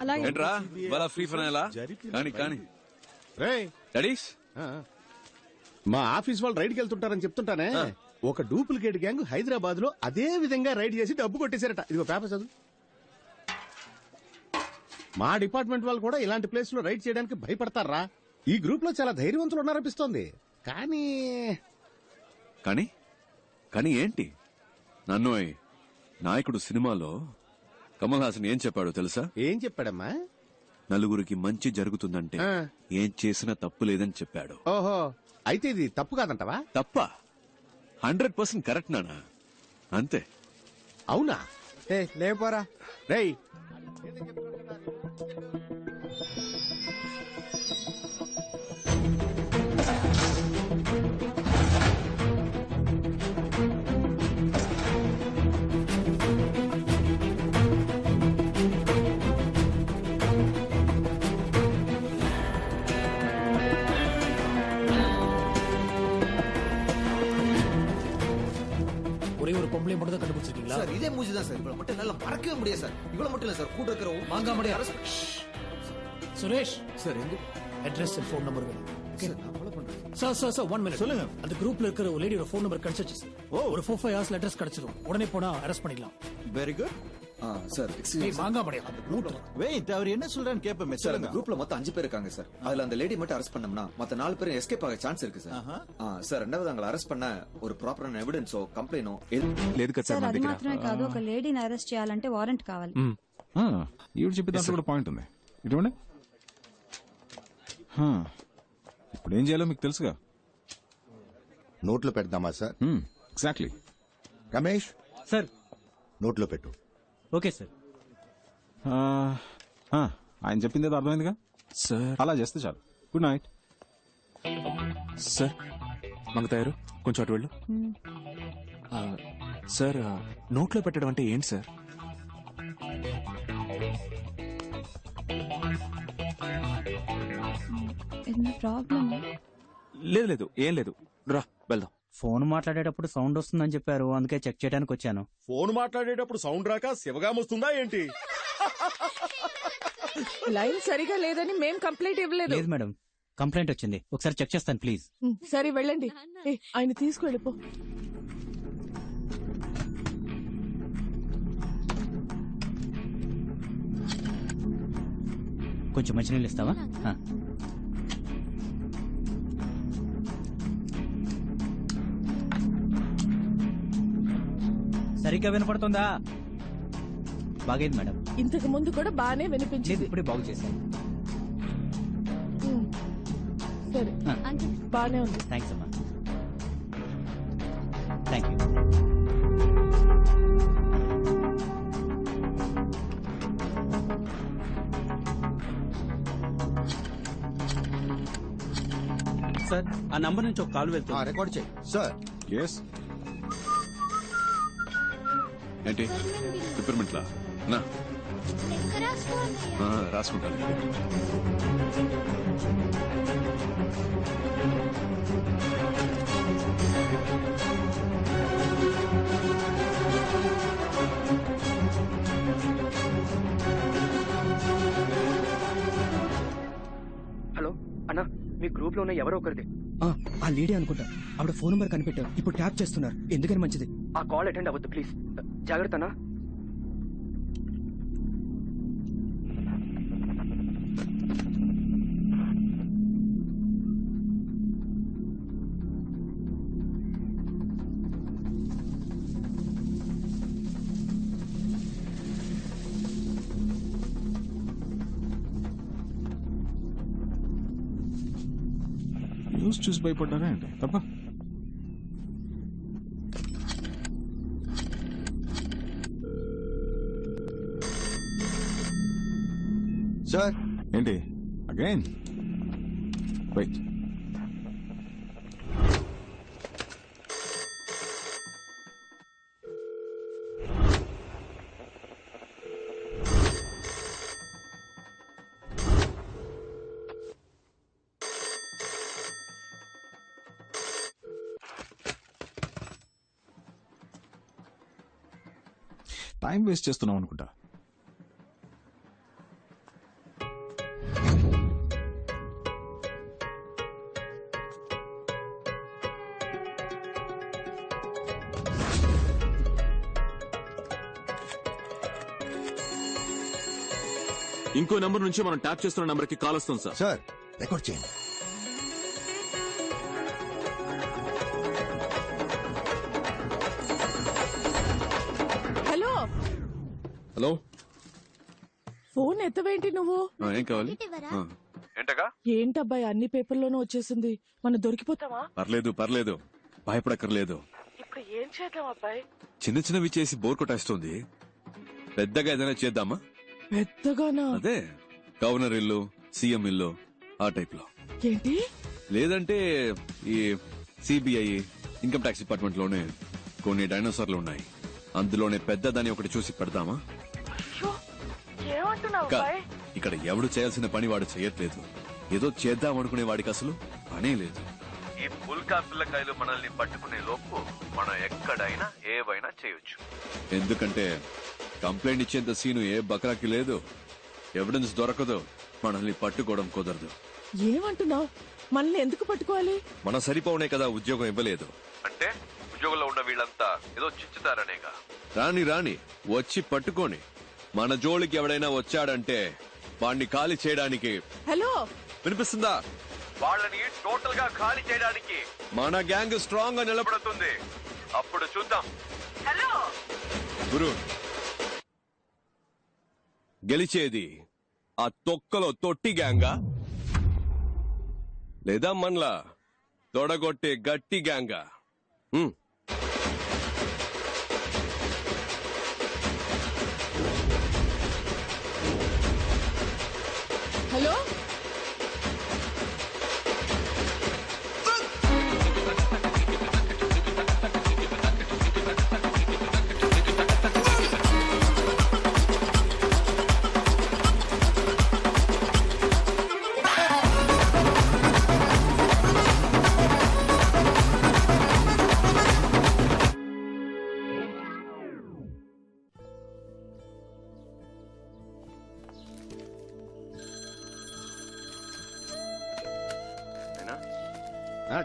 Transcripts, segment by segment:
ఏంట్రా వాళ్ళ ఫ్రీ ఫైనలా కానీ కానీ డాడీస్ మా ఆఫీస్ వాళ్ళు రైడ్కి వెళ్తుంటారని చెప్తుంటానే. ఒక డూప్లికేట్ గ్యాంగ్ హైదరాబాద్ లో అదే విధంగా రైడ్ చేసి డబ్బు కొట్టేశారట. ఇదిగో పేపర్ చదువు. మా డిపార్ట్మెంట్ వాళ్ళు కూడా ఇలాంటి ప్లేస్ లో రైడ్ చేయడానికి భయపడతారా? ఈ గ్రూప్ లో చాలా ధైర్యవంతులు ఉన్నారనిపిస్తోంది. కానీ కానీ కానీ ఏంటి నన్ను నాయకుడు సినిమాలో కమల్ హాసన్ ఏం చెప్పాడో తెలుసా? ఏం చెప్పాడమ్మా? నలుగురికి మంచి జరుగుతుందంటే ఏం చేసినా తప్పు లేదని చెప్పాడు. ఓహో, అయితే ఇది తప్పు కాదంటవా? తప్ప 100% కరెక్ట్ నానా. అంతే. అవునా? లేపోరా రేయ్, ஒரே ஒரு பொம்பளை மட்டும் தான் கண்டுபிடிச்சிருக்கீங்களா? சார் இதே மூஞ்சி தான் சார். இவ்வளவு மட்டும் என்னால மறக்கவே முடியாது சார். இவ்வளவு மட்டும் இல்ல சார், கூட இருக்கிற மாங்கா மடைய அரசு. சுரேஷ் சார் எங்க அட்ரஸ் அண்ட் ஃபோன் நம்பர் வேணும். சார் நான் ஃபாலோ பண்றேன். சார் 1 மினிட் சொல்லுங்க. அந்த குரூப்ல இருக்கிற ஒரு லேடியோட ஃபோன் நம்பர் கிடைச்சிச்சு சார். ஒரு 4-5 ஹவர்ஸ்ல அட்ரஸ் கிடைச்சிரும். உடனே போனா அரெஸ்ட் பண்ணிடலாம். Very good. சார் ஏய் எக்ஸ்கியூஸ் மாங்கா மடையா வெயிட், அவர் என்ன சொல்றான்னு கேப்பமே. சார் அந்த குரூப்ல மொத்தம் 5 பேர் இருக்காங்க சார். அதுல அந்த லேடி மட்டும் அரெஸ்ட் பண்ணோம்னா மத்த 4 பேரும் எஸ்கேப் ஆக சான்ஸ் இருக்கு சார். சார் ரெண்டாவது அவங்களை அரெஸ்ட் பண்ண ஒரு ப்ராப்பரான ఎవిడెన్సో కంప్లైనో లేదు కదా సార్. అది మాత్రమే కాదు, ఒక లేడీని అరెస్ట్ చేయాలంటే వారెంట్ కావాలి. ఈవిడ చెప్పే దాంట్లో కూడా పాయింట్ ఉంది. ఇటువంటి ఇప్పుడు ఏం చేయాలో మీకు తెలుసుగా. నోట్లో పెడదామా సార్? ఎగ్జాక్ట్లీ. రమేష్ సార్ నోట్లో పెట్టు. Okay sir. ఆయన చెప్పింది ఏదో అర్థమైందిగా సార్. అలా చేస్తే చాలు. Good night sir. మంగతాయారు కొంచెం అటు వెళ్ళు. సార్ నోట్లో పెట్టడం అంటే ఏంటి సార్? ప్రాబ్లం లేదు లేదు ఏం లేదు, రా వెళ్దాం. ఫోన్ మాట్లాడేటప్పుడు సౌండ్ వస్తుందని చెప్పారు, అందుకే చెక్ చేయడానికి వచ్చాను. ఫోన్ మాట్లాడేటప్పుడు సౌండ్ రాక శివగాం వస్తుందా ఏంటి? లైన్ సరిగా లేదని మేం కంప్లైంట్ ఇవ్వలేదు. లేదు మేడం, కంప్లైంట్ వచ్చింది, ఒకసారి చెక్ చేస్తాను ప్లీజ్. సరే వెళ్ళండి. ఆయన తీసుకువెళ్ళిపో. కొంచెం మంచినీళ్ళు ఇస్తావా? సరిగ్గా వినపడుతుందా? బాగైంది మేడం. ఇంతకు ముందు కూడా బానే వినిపించింది. ఇప్పుడే బాగు చేశాను. సరే బానే ఉంది. థ్యాంక్స్ అమ్మా. Thank you. సార్ ఆ నంబర్ నుంచి ఒక కాల్ వెళ్తుంది. రికార్డ్ చేయి సార్. ఎస్. ఏంటి పిప్పర్మెంట్లా నా రాసుకుంటాను. హలో అన్నా, మీ గ్రూప్ లో ఉన్న ఎవరో ఒకరిది. ఆ లేడీ అనుకుంటా, ఆవిడ ఫోన్ నంబర్ కనిపెట్టారు, ఇప్పుడు ట్యాప్ చేస్తున్నారు. ఎందుకని మంచిది. ఆ కాల్ అటెండ్ అవ్వద్దు ప్లీజ్. జాగ్రత్తనా. న్యూస్ చూసి భయపడ్డారా ఏంటి? తప్ప సార్. ఏంటి అగైన్? వెయిట్. టైం వేస్ట్ చేస్తున్నాం అనుకుంటా. ఇంకో నెంబర్ నుంచి మనం ట్యాప్ చేస్తున్న నెంబర్ కి కాల్ వస్తుంది సార్. సార్ రికార్డ్ చేయండి. హలో హలో, ఫోన్ ఎత్తవేంటి నువ్వు? ఏం కావాలి? ఏంటగా? ఏంటబ్బాయి అన్ని పేపర్లోనూ వచ్చేసింది, మనం దొరికిపోతావా? పర్లేదు పర్లేదు, భయపడక్కర్లేదు. ఇప్పుడు ఏం చేద్దాం అబ్బాయి? చిన్న చిన్నవి చేసి బోర్ కొట్టేస్తుంది. పెద్దగా ఏదైనా చేద్దామా? పెద్దగానా? అదే గవర్నర్ ఇల్లు, సీఎం ఇల్లు, ఆ టైప్ లో. ఏంటి? లేదంటే ఈ సిబిఐ, ఇన్కమ్ ట్యాక్స్ డిపార్ట్మెంట్ లోనే కొన్ని డైనోసార్లు ఉన్నాయి. అందులోనే పెద్దదాన్ని ఒకటి చూసి పెడదామా? ఏమంటున్నావు? ఇక్కడ ఎవడు చేయాల్సిన పని వాడు చేయట్లేదు. ఏదో చేద్దాం అనుకునే వాడికి అసలు పనే లేదు. ఈ పుల్కా పిల్లకాయలు మనల్ని పట్టుకునే లోపు మనం ఎక్కడైనా ఏవైనా చేయొచ్చు. ఎందుకంటే కంప్లైంట్ ఇచ్చేంత సీను ఏ బకరాకి లేదు. ఎవిడెన్స్ దొరకదు, మనల్ని పట్టుకోవడం కుదరదు. ఏమంటున్నావు? మనల్ని ఎందుకు పట్టుకోవాలి? మన సరిపోనే కదా ఉద్యోగం ఇవ్వలేదు అంటే ఉద్యోగంలో ఉన్న వీళ్ళంతా ఏదో చిచ్చుతారనేగా. రాని రాని వచ్చి పట్టుకొని మన జోలికి ఎవడైనా వచ్చాడంటే వాడిని ఖాళీ చేయడానికి. హలో, వినిపిస్తుందా? వాళ్ళని టోటల్ గా ఖాళీ చేయడానికి మన గ్యాంగ్ స్ట్రాంగ్ గా నిలబడుతుంది. అప్పుడు చూద్దాం. హలో గురు, గెలిచేది ఆ తొక్కలో తొట్టి గ్యాంగా లేదా మనలా తొడగొట్టే గట్టి గ్యాంగా? హలో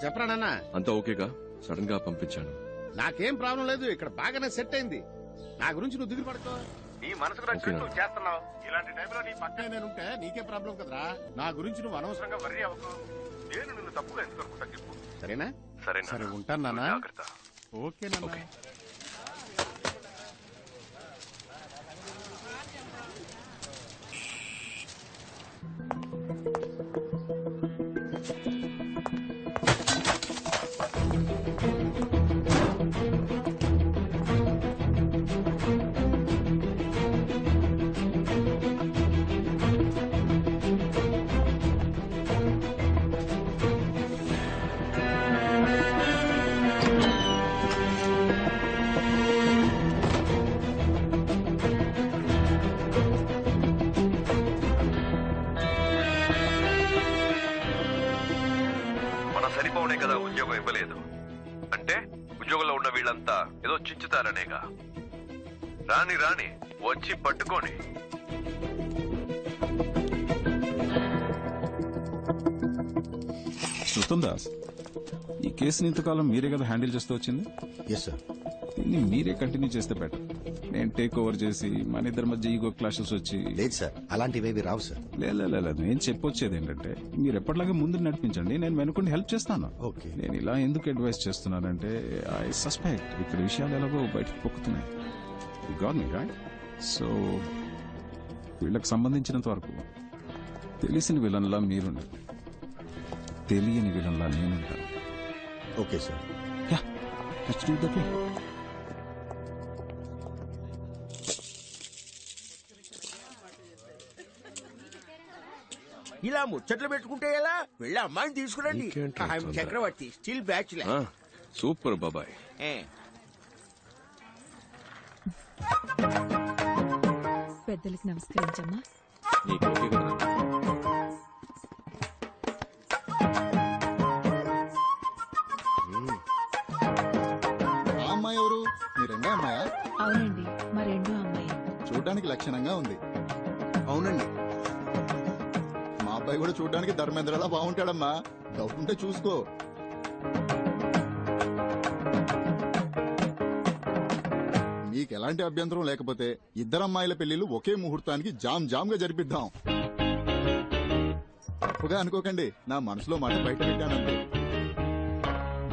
చెప్పరా నాన్న? అంతా ఓకేగా? సడన్ గా పంపించాను. నాకేం ప్రాబ్లం లేదు, ఇక్కడ బాగానే సెట్ అయింది. నా గురించి నువ్వు దిగులు పడుకో. నీ మనసుకు నచ్చినట్టు నువ్వు చేస్తున్నావు. ఇలాంటి టైంలో నీ పక్కన నేనుంటే నీకే ప్రాబ్లం కదరా. నా గురించి నువ్వు అనవసరంగా వర్రీ అవ్వకు. నేను నిన్ను తప్పుగా ఎందుకు అనుకుంటా చెప్పు. సరేనా? సరే ఉంటాను నాన్న. ఓకే నాన్న. సరిపోనే కదా ఉద్యోగం ఇవ్వలేదు అంటే ఉద్యోగంలో ఉన్న వీళ్ళంతా ఏదో చిచ్చుతారనేగా. రాని రాని వచ్చి పట్టుకొని. శృతం దాస్, ఈ కేసుని ఇంతకాలం మీరే కదా హ్యాండిల్ చేస్తూ వచ్చింది? Yes sir. దీన్ని మీరే కంటిన్యూ చేస్తే బెటర్. నేను టేక్ ఓవర్ చేసి మన ఇద్దరి మధ్య ఈగో క్లాషెస్ వచ్చి. లేదు సార్, అలాంటివేవి రావు సార్. లేదు, నేను చెప్పొచ్చేది ఏంటంటే మీరు ఎప్పటిలాగా ముందు నడిపించండి, నేను వెనుకుండి హెల్ప్ చేస్తాను. ఓకే. నేను ఇలా ఎందుకు అడ్వైస్ చేస్తున్నానంటే ఐ సస్పెక్ట్ ఇక్కడ విషయాలు ఎలాగో బయటకు పొక్కుతున్నాయి. You got me right? So వీళ్ళకి సంబంధించినంత వరకు తెలిసిన విలన్లా మీరుండాలి, తెలియని విలన్లా నేనుంటాను. Okay sir. Ya, let's do that way. ఇలా ముచ్చట్లు పెట్టుకుంటే ఎలా? వెళ్ళి అమ్మాయిని తీసుకురండి. చక్రవర్తి స్టిల్ బ్యాచులర్. సూపర్ బాబాయ్. పెద్దలకు నమస్కరించమ్మా. నీకు ఓకే కదా? ఆ అమ్మాయి ఎవరు? మీ రెండో అమ్మాయా? అవునండి, మా రెండో అమ్మాయి. చూడడానికి లక్షణంగా ఉంది. అవునండి. మా అబ్బాయి కూడా చూడడానికి ధర్మేంద్రలా బాగుంటాడమ్మా. డబ్బుంటే చూసుకో. మీకు ఎలాంటి అభ్యంతరం లేకపోతే ఇద్దరమ్మాయిల పెళ్లిళ్ళు ఒకే ముహూర్తానికి జామ్ జామ్ గా జరిపిద్దాం. తప్పుగా అనుకోకండి, నా మనసులో మాట బయట పెట్టానండి.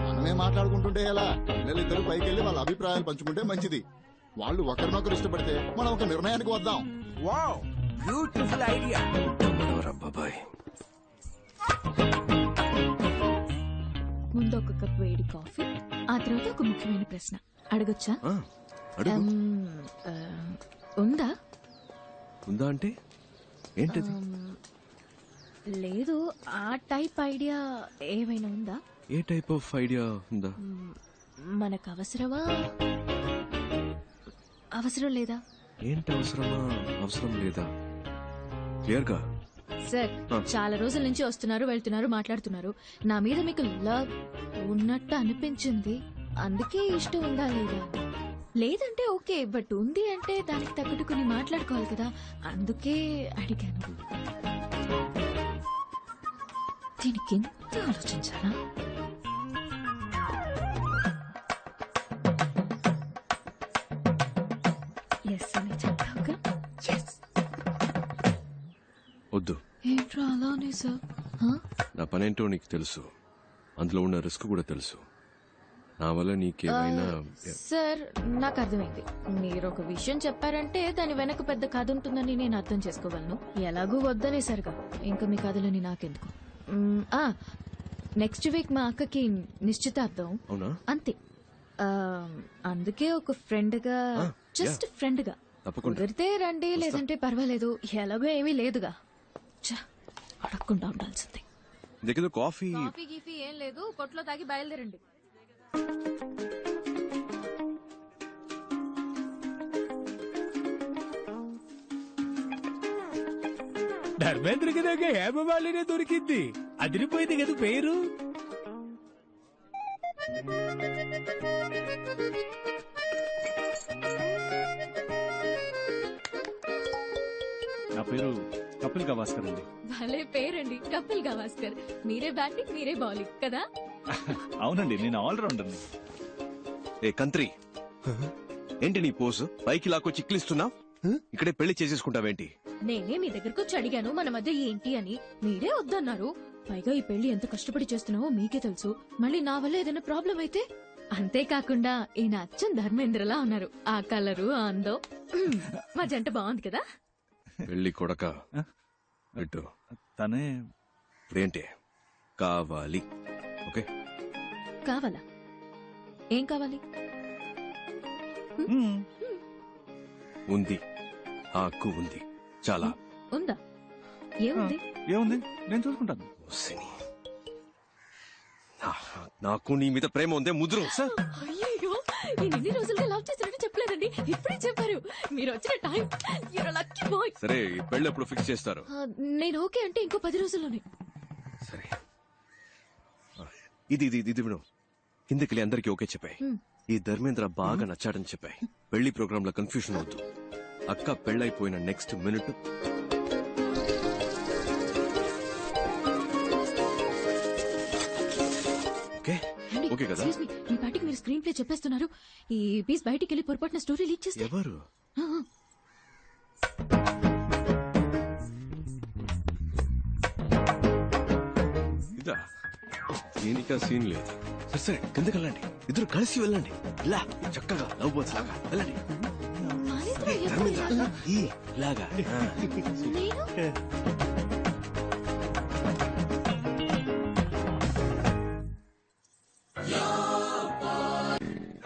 మనమే మాట్లాడుకుంటుంటే ఎలా? పిల్లలిద్దరూ పైకి వెళ్లి వాళ్ళ అభిప్రాయాలు పంచుకుంటే మంచిది. వాళ్ళు ఒకరినొకరు ఇష్టపడితే మనం ఒక నిర్ణయానికి వద్దాం. Wow, beautiful idea. బాబాయ్, ముందు ఒక కప్ వేడి కాఫీ, ఆ తర్వాత ఒక ముఖ్యమైన ప్రశ్న అడగొచ్చా? ఉందా? ఉందా అంటే ఏంటిది? లేదు, ఆ టైప్ ఐడియా ఏమైనా ఉందా? ఏ టైప్ ఆఫ్ ఐడియా ఉందా? మనకు అవసరమా, అవసరం లేదా? ఏంటి అవసరమా, అవసరం లేదా? క్లియర్ గా సార్, చాలా రోజుల నుంచి వస్తున్నారు, వెళ్తున్నారు, మాట్లాడుతున్నారు. నా మీద మీకు లవ్ ఉన్నట్టు అనిపించింది, అందుకే ఇష్టం ఉందా లేదా? లేదంటే ఓకే, బట్ ఉంది అంటే దానికి తగ్గట్టు కొన్ని మాట్లాడుకోవాలి కదా, అందుకే అడిగాను. దీనికి ఎంత ఆలోచించాలా? ఎస్ అని చెప్తావుగా? వద్దు. ఏంట్రా అలానే సార్? నా పనేంటో నీకు తెలుసు, అందులో ఉన్న రిస్క్ కూడా తెలుసు. నా వల్ల నీకేమైనా... సార్, నాకు అర్థమైంది. మీరు ఒక విషయం చెప్పారంటే దాని వెనక పెద్ద కథ ఉంటుందని నేను అర్థం చేసుకోగలను. ఎలాగూ వద్దనేసరిగా ఇంకా మీ కథలని నాకెందుకు. నెక్స్ట్ వీక్ మా అక్కకి నిశ్చితార్థం. అవునా? అంతే. అందుకే ఒక ఫ్రెండ్ గా, జస్ట్ ఫ్రెండ్ గా కుదిరితే రండి, లేదంటే పర్వాలేదు, ఎలాగో ఏమీ లేదుగా. అడగకుండా ఉండాల్సిందే. కాఫీ కాఫీ గీఫీ ఏం లేదు, కొట్లో తాగి బయలుదేరండి. ధర్మేంద్రకి దగ్గర హేమమాలినే దొరికింది, అదిరిపోయింది కదా పేరు. నా పేరు కపిల్ గవాస్కర్ అండి. భలే పేరండి, కపిల్ గవాస్కర్. మీరే బ్యాటింగ్, మీరే బౌలింగ్ కదా? అవునండి, నేను ఆల్రౌండర్. ఏ కంత్రి, ఏంటి నీ పోసు? పైకి లాక్కో చిక్లిస్తున్నావు, ఇక్కడే పెళ్లి చేసేసుకుంటావేంటి? నేనే మీ దగ్గరకు వచ్చి అడిగాను మన మధ్య ఏంటి అని, మీరే వద్దన్నారు. పైగా ఈ పెళ్లి ఎంత కష్టపడి చేస్తున్నావో మీకే తెలుసు. మళ్ళీ నా వల్ల ఏదైనా ప్రాబ్లం అయితే? అంతేకాకుండా ఈయన అచ్చం ధర్మేంద్రలా ఉన్నారు. ఆ కలరు, ఆ అందం, మా జంట బాగుంది కదా? పెళ్లి కొడక పెట్టు. తనే ఇప్పుడేంటి కావాలి? ఓకే, కావాలా? ఏం కావాలి? ఉంది, ఆ హక్కు ఉంది. చాలా ఉందా? ఏముంది? ఏముంది, నేను చూసుకుంటాను. నాకు నీ మీద ప్రేమ ఉందే ముద్రు. అయ్యో, నేను ఎన్ని రోజులుగా లవ్ చేసినట్టు చెప్పలేదండి, ఇప్పుడే చెప్పారు. మీరు వచ్చిన time, you're a lucky boy. సరే, ఈ పెళ్లి ఎప్పుడు ఫిక్స్ చేస్తారు? నేను ఓకే అంటే ఇంకో 10 రోజుల్లోనే. సరే, ఇది ఇది ఇది విను. కిందకి అందరికి ఓకే చెప్పాయి. ఈ ధర్మేంద్ర బాగా నచ్చాడని చెప్పాయి. పెళ్లి ప్రోగ్రామ్ లో కన్ఫ్యూషన్ అవుతూ అక్క పెళ్ళైపోయిన నెక్స్ట్ మినిట్ ఓకే కదా? మీ పాటికి మీరు స్క్రీన్ ప్లే చెప్పేస్తున్నారు. ఈ పీస్ బయటికి వెళ్ళి పొరపాటున స్టోరీ లీక్ చేస్తే ఎవరు? ఇదా, దీనికా సీన్ లేదు. సరే సరే, కిందకి వెళ్ళండి, ఇద్దరు కలిసి వెళ్ళండి. ఇలా చక్కగా లవ్ బర్డ్స్ లాగా వెళ్ళండి. ఇలాగా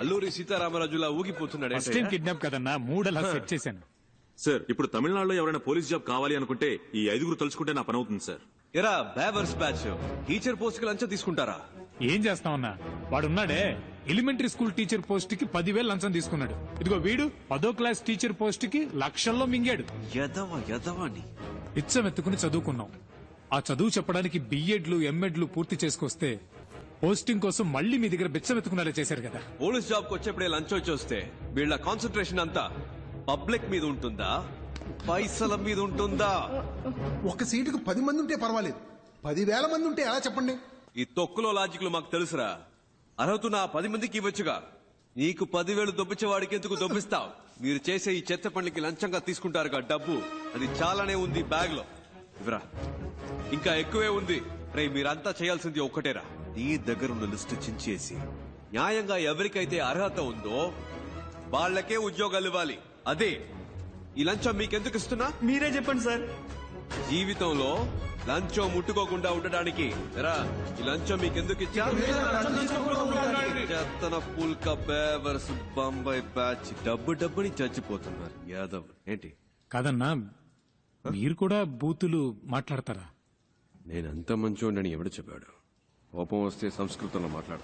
అల్లూరి సీతారామరాజులా ఊగిపోతున్నాడు. కిడ్నాప్ కదన్నా, మూడలా సెట్ చేశాను. సార్, ఇప్పుడు తమిళనాడులో ఎవరైనా పోలీస్ జాబ్ కావాలి అనుకుంటే ఈ 5 తలుచుకుంటే నా పని అవుతుంది సార్. ఎరా బేవర్స్ బ్యాచ్, టీచర్ పోస్ట్ కి లంచం తీసుకుంటారా? ఏం చేస్తామన్నా, వాడున్నాడే ఎలిమెంటరీ స్కూల్ టీచర్ పోస్ట్ కి 10,000 లంచం తీసుకున్నాడు. ఇదిగో వీడు 10వ క్లాస్ టీచర్ పోస్ట్ కి లక్షల్లో మింగాడు. ఇచ్చం ఎత్తుకుని చదువుకున్నాం. ఆ చదువు చెప్పడానికి బిఎడ్లు ఎంఎడ్లు పూర్తి చేసుకొస్తే పోస్టింగ్ కోసం మళ్ళీ మీ దగ్గర బిచ్చం ఎత్తుకునేలా చేశారు కదా. పోలీస్ జాబ్ కు వచ్చేప్పుడే లంచం వచ్చేస్తే వీళ్ళ కాన్సన్ట్రేషన్ అంతా పబ్లిక్ మీద ఉంటుందా, పైసల మీద ఉంటుందా? ఒక సీటుకు 10 మంది ఉంటే పర్వాలేదు, 10,000 మంది ఉంటే ఎలా చెప్పండి? ఈ తొక్కులో లాజిక్లు మాకు తెలుసురా. అర్హత నా 10 మందికి ఇవ్వచ్చుగా. నీకు 10,000 దొబ్బించే వాడికి ఎందుకు దొబ్బిస్తావు? మీరు చేసే ఈ చెత్త పనులకి లంచంగా తీసుకుంటారుగా డబ్బు అది చాలానే ఉంది బ్యాగ్ లో ఇవరా ఇంకా ఎక్కువే ఉంది రే మీరంతా చేయాల్సింది ఒక్కటేరా నీ దగ్గర ఉన్న లిస్టు చించేసి న్యాయంగా ఎవరికైతే అర్హత ఉందో వాళ్ళకే ఉద్యోగాలు ఇవ్వాలి అదే ఈ లంచం మీకెందుకు ఇస్తున్నా మీరే చెప్పండి సార్. జీవితంలో లంచం ముట్టుకోకుండా ఉండడానికి ఎరా ఈ లంచం మీకెందుకు ఇచ్చా చెత్తన పుల్క బేవర్స్ బొంబాయి బ్యాచ్ డబ్బుని చచ్చిపోతున్నారు యాదవ్ ఏంటి కాదన్నా మీరు కూడా బూతులు మాట్లాడతారా? నేనంత మంచోడని ఎవడు చెప్పాడు? కోపం వస్తే సంస్కృతంలో మాట్లాడు.